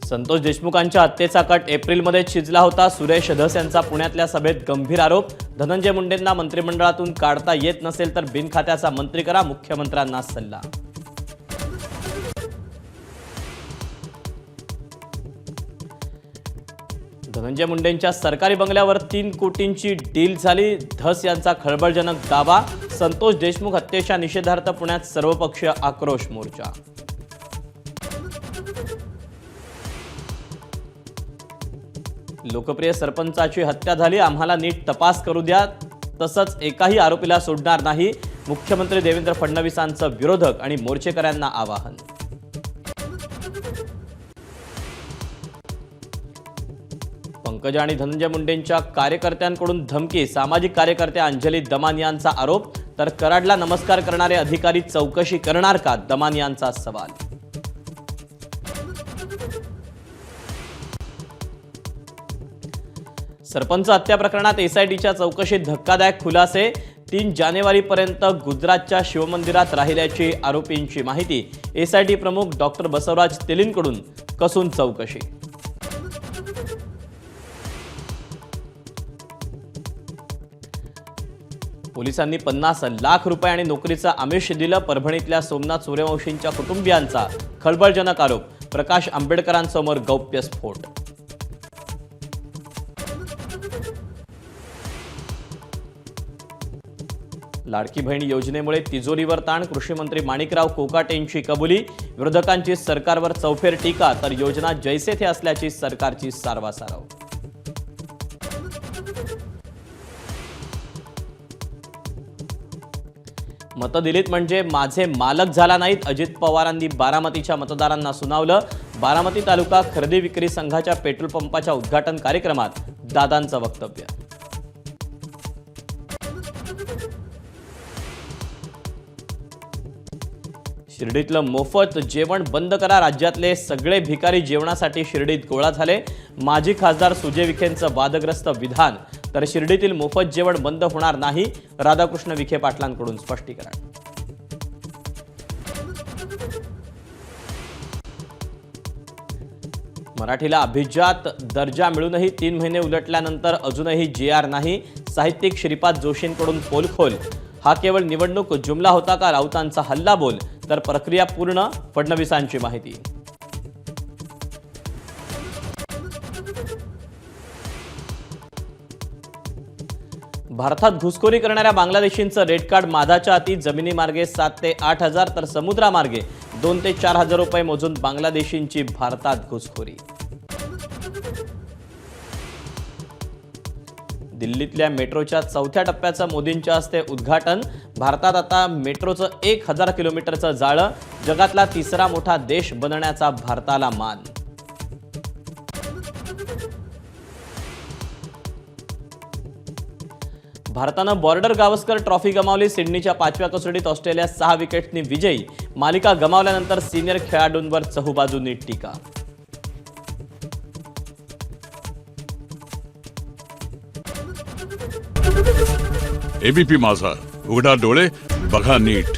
संतोष देशमुखांच्या हत्येचा कट एप्रिलमध्ये शिजला होता. सुरेश धस यांचा पुण्यातल्या सभेत गंभीर आरोप. धनंजय मुंडेंना मंत्रिमंडळातून काढता येत नसेल तर बिनखात्याचा मंत्री करा, मुख्यमंत्र्यांना सल्ला. धनंजय मुंडेंच्या सरकारी बंगल्यावर 3 कोटींची डील झाली. धस यांचा खळबळजनक दावा. संतोष देशमुख हत्येच्या निषेधार्थ पुण्यात सर्वपक्षीय आक्रोश मोर्चा. लोकप्रिय सरपंचाची हत्या झाली, आम्हाला नीट तपास करू द्या, तसंच एकाही आरोपीला सोडणार नाही, मुख्यमंत्री देवेंद्र फडणवीसांचं विरोधक आणि मोर्चेकऱ्यांना आवाहन. पंकजा आणि धनंजय मुंडेंच्या कार्यकर्त्यांकडून धमकी. सामाजिक कार्यकर्त्या अंजली दमान यांचा आरोप. तर कराडला नमस्कार करणारे अधिकारी चौकशी करणार का, दमान यांचा सवाल. सरपंच हत्या प्रकरणात एसआयटीच्या चौकशीत धक्कादायक खुलासे. 3 जानेवारीपर्यंत गुजरातच्या शिवमंदिरात राहिल्याची आरोपींची माहिती. एसआयटी प्रमुख डॉक्टर बसवराज तेलींकडून कसून चौकशी. पोलिसांनी 50 लाख रुपये आणि नोकरीचं आमिष दिलं. परभणीतल्या सोमनाथ सूर्यवंशींच्या कुटुंबियांचा खळबळजनक आरोप. प्रकाश आंबेडकरांसमोर गौप्यस्फोट. लाडकी बहीण योजनेमुळे तिजोरीवर ताण. कृषी मंत्री माणिकराव कोकाटेंची कबुली. विरोधकांची सरकारवर चौफेर टीका. तर योजना जैसे थे असल्याची सरकारची सारवासारव. मतं दिलीत म्हणजे माझे मालक झाला नाहीत, अजित पवारांनी बारामतीच्या मतदारांना सुनावलं. बारामती तालुका खरेदी विक्री संघाच्या पेट्रोल पंपाच्या उद्घाटन कार्यक्रमात दादांचं वक्तव्य. शिर्डीतलं मोफत जेवण बंद करा. राज्यातले सगळे भिकारी जेवणासाठी शिर्डीत गोळा झाले. माजी खासदार सुजय विखेंचं वादग्रस्त विधान. तर शिर्डीतील मोफत जेवण बंद होणार नाही, राधाकृष्ण विखे पाटलांकडून स्पष्टीकरण. मराठीला अभिजात दर्जा मिळूनही 3 महिने उलटल्यानंतर अजूनही JR नाही. साहित्यिक श्रीपाद जोशींकडून पोलखोल. हा केवळ निवडणूक जुमला होता का, राऊतांचा हल्ला बोल. तर प्रक्रिया पूर्ण, फडणवीसांची माहिती. भारतात घुसखोरी करणाऱ्या बांगलादेशींचं रेड कार्ड. माधाच्या हाती. जमिनी मार्गे 7 ते 8 हजार तर समुद्रामार्गे 2 ते 4 हजार रुपये मोजून बांगलादेशींची भारतात घुसखोरी. दिल्लीतल्या मेट्रोच्या 4थ्या टप्प्याचं मोदींच्या हस्ते उद्घाटन. भारतात आता मेट्रोचं 1000 किलोमीटरचं जाळं. जगातला 3रा मोठा देश बनण्याचा भारताला मान. भारतानं बॉर्डर गावस्कर ट्रॉफी गमावली. सिडनीच्या 5व्या कसोटीत ऑस्ट्रेलिया 6 विकेट्सनी विजयी. मालिका गमावल्यानंतर सिनियर खेळाडूंवर चहूबाजूंनी टीका. एबीपी माझा, उघडा डोळे बघा नीट.